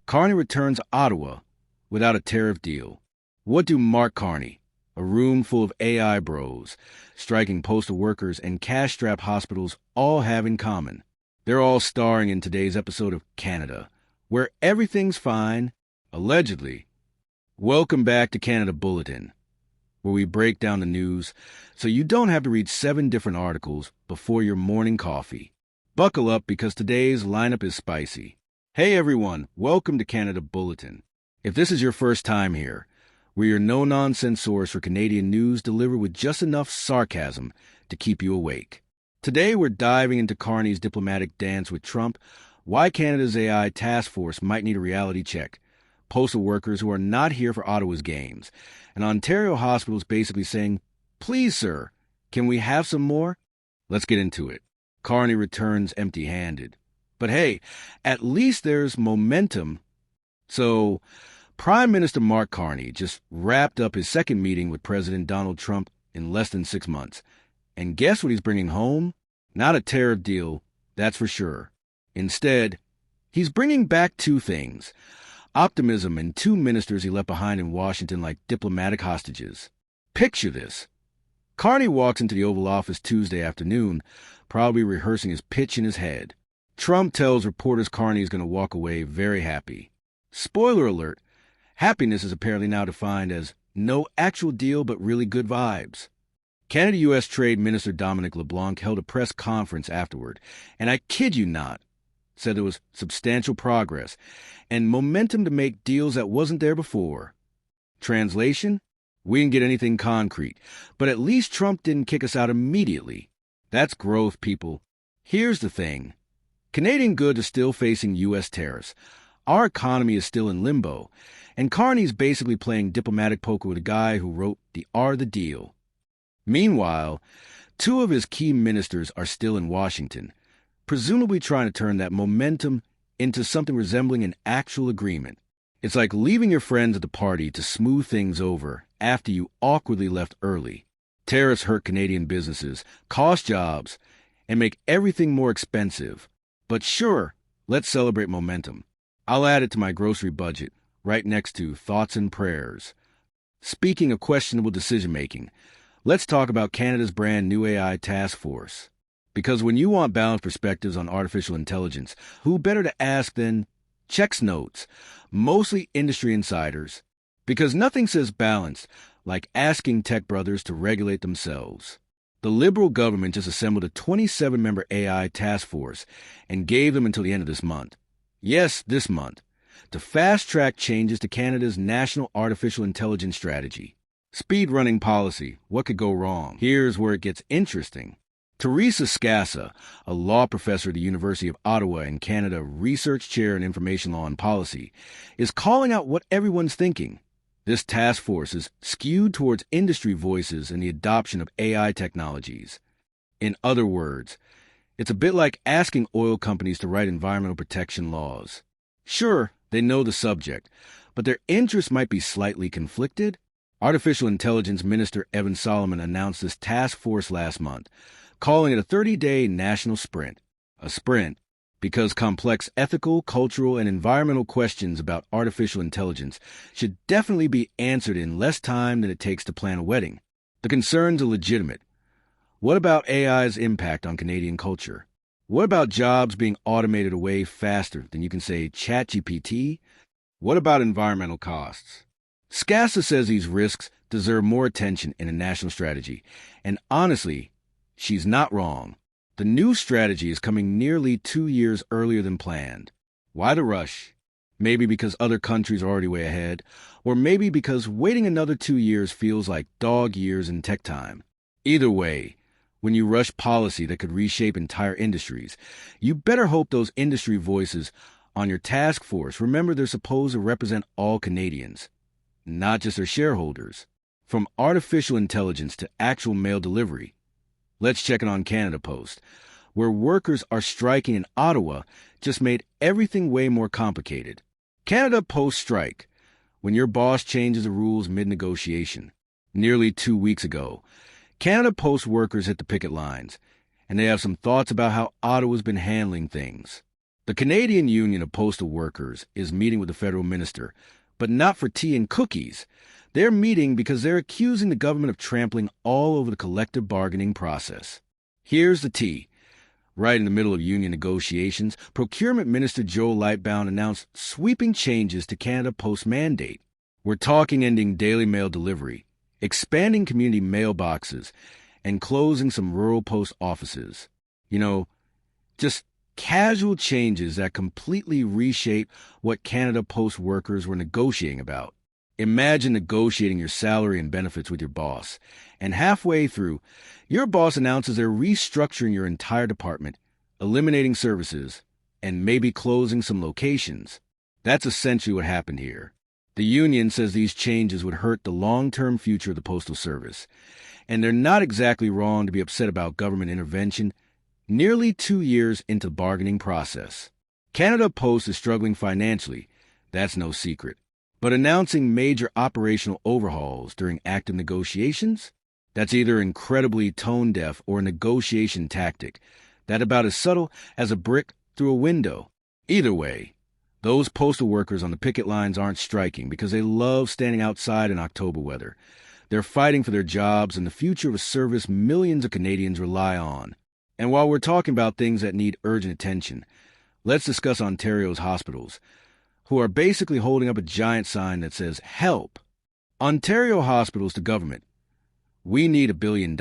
Carney returns Ottawa without a tariff deal. What do Mark Carney, a room full of AI bros, striking postal workers, and cash-strapped hospitals all have in common? They're all starring in today's episode of Canada, where everything's fine, allegedly. Welcome back to Canada Bulletin, where we break down the news so you don't have to read 7 different articles before your morning coffee. Buckle up because today's lineup is spicy. Hey everyone, welcome to Canada Bulletin. If this is your first time here, we're your no-nonsense source for Canadian news delivered with just enough sarcasm to keep you awake. Today we're diving into Carney's diplomatic dance with Trump, why Canada's AI task force might need a reality check, postal workers who are not here for Ottawa's games, and Ontario hospitals basically saying, "Please, sir, can we have some more?" Let's get into it. Carney returns empty-handed. But hey, at least there's momentum. So, Prime Minister Mark Carney just wrapped up his second meeting with President Donald Trump in less than 6 months. And guess what he's bringing home? Not a tariff deal, that's for sure. Instead, he's bringing back 2 things: optimism and 2 ministers he left behind in Washington like diplomatic hostages. Picture this. Carney walks into the Oval Office Tuesday afternoon, probably rehearsing his pitch in his head. Trump tells reporters Carney is going to walk away very happy. Spoiler alert, happiness is apparently now defined as no actual deal but really good vibes. Canada-U.S. Trade Minister Dominic LeBlanc held a press conference afterward, and I kid you not, said there was substantial progress and momentum to make deals that wasn't there before. Translation? We didn't get anything concrete, but at least Trump didn't kick us out immediately. That's growth, people. Here's the thing. Canadian goods are still facing U.S. tariffs. Our economy is still in limbo, and Carney's basically playing diplomatic poker with a guy who wrote the art of the deal. Meanwhile, 2 of his key ministers are still in Washington, presumably trying to turn that momentum into something resembling an actual agreement. It's like leaving your friends at the party to smooth things over after you awkwardly left early. Tariffs hurt Canadian businesses, cost jobs, and make everything more expensive. But sure, let's celebrate momentum. I'll add it to my grocery budget, right next to thoughts and prayers. Speaking of questionable decision-making, let's talk about Canada's brand new AI task force. Because when you want balanced perspectives on artificial intelligence, who better to ask than checks notes, mostly industry insiders? Because nothing says balanced like asking tech brothers to regulate themselves. The Liberal government just assembled a 27-member AI task force and gave them until the end of this month. Yes, this month, to fast-track changes to Canada's national artificial intelligence strategy. Speed-running policy, what could go wrong? Here's where it gets interesting. Teresa Scassa, a law professor at the University of Ottawa and Canada Research Chair in Information Law and Policy, is calling out what everyone's thinking. This task force is skewed towards industry voices and the adoption of AI technologies. In other words, it's a bit like asking oil companies to write environmental protection laws. Sure, they know the subject, but their interests might be slightly conflicted. Artificial Intelligence Minister Evan Solomon announced this task force last month, calling it a 30-day national sprint. A sprint because complex ethical, cultural, and environmental questions about artificial intelligence should definitely be answered in less time than it takes to plan a wedding. The concerns are legitimate. What about AI's impact on Canadian culture? What about jobs being automated away faster than you can say ChatGPT? What about environmental costs? Scassa says these risks deserve more attention in a national strategy, and honestly, she's not wrong. The new strategy is coming nearly 2 years earlier than planned. Why the rush? Maybe because other countries are already way ahead, or maybe because waiting another 2 years feels like dog years in tech time. Either way, when you rush policy that could reshape entire industries, you better hope those industry voices on your task force remember they're supposed to represent all Canadians, not just their shareholders. From artificial intelligence to actual mail delivery, let's check it on Canada Post, where workers are striking in Ottawa just made everything way more complicated. Canada Post strike, when your boss changes the rules mid-negotiation. Nearly 2 weeks ago, Canada Post workers hit the picket lines, and they have some thoughts about how Ottawa's been handling things. The Canadian Union of Postal Workers is meeting with the federal minister, but not for tea and cookies. They're meeting because they're accusing the government of trampling all over the collective bargaining process. Here's the tea. Right in the middle of union negotiations, Procurement Minister Joe Lightbound announced sweeping changes to Canada Post mandate. We're talking ending Daily Mail delivery, expanding community mailboxes, and closing some rural post offices. Just casual changes that completely reshape what Canada Post workers were negotiating about. Imagine negotiating your salary and benefits with your boss, and halfway through, your boss announces they're restructuring your entire department, eliminating services, and maybe closing some locations. That's essentially what happened here. The union says these changes would hurt the long-term future of the Postal Service, and they're not exactly wrong to be upset about government intervention nearly 2 years into the bargaining process. Canada Post is struggling financially, that's no secret. But announcing major operational overhauls during active negotiations? That's either incredibly tone-deaf or a negotiation tactic. That's about as subtle as a brick through a window. Either way, those postal workers on the picket lines aren't striking because they love standing outside in October weather. They're fighting for their jobs and the future of a service millions of Canadians rely on. And while we're talking about things that need urgent attention, let's discuss Ontario's hospitals, who are basically holding up a giant sign that says, "Help! Ontario hospitals to government. We need $1 billion.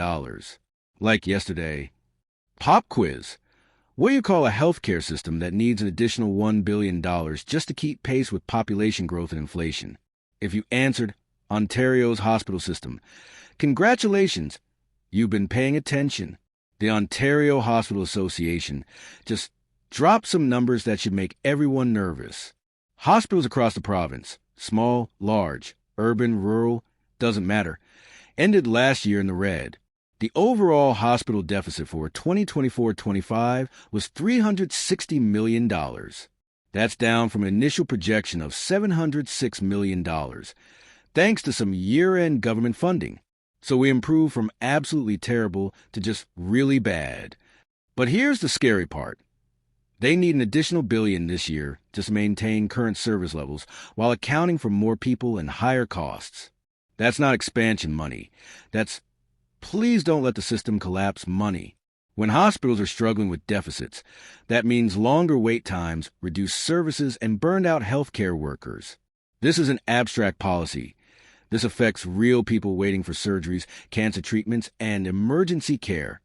Like yesterday. Pop quiz. What do you call a healthcare system that needs an additional $1 billion just to keep pace with population growth and inflation? If you answered Ontario's hospital system, congratulations, you've been paying attention. The Ontario Hospital Association just dropped some numbers that should make everyone nervous. Hospitals across the province, small, large, urban, rural, doesn't matter, ended last year in the red. The overall hospital deficit for 2024-25 was $360 million. That's down from an initial projection of $706 million, thanks to some year-end government funding. So we improved from absolutely terrible to just really bad. But here's the scary part. They need an additional $1 billion this year to maintain current service levels while accounting for more people and higher costs. That's not expansion money. That's please don't let the system collapse money. When hospitals are struggling with deficits, that means longer wait times, reduced services, and burned-out healthcare workers. This is an abstract policy. This affects real people waiting for surgeries, cancer treatments, and emergency care.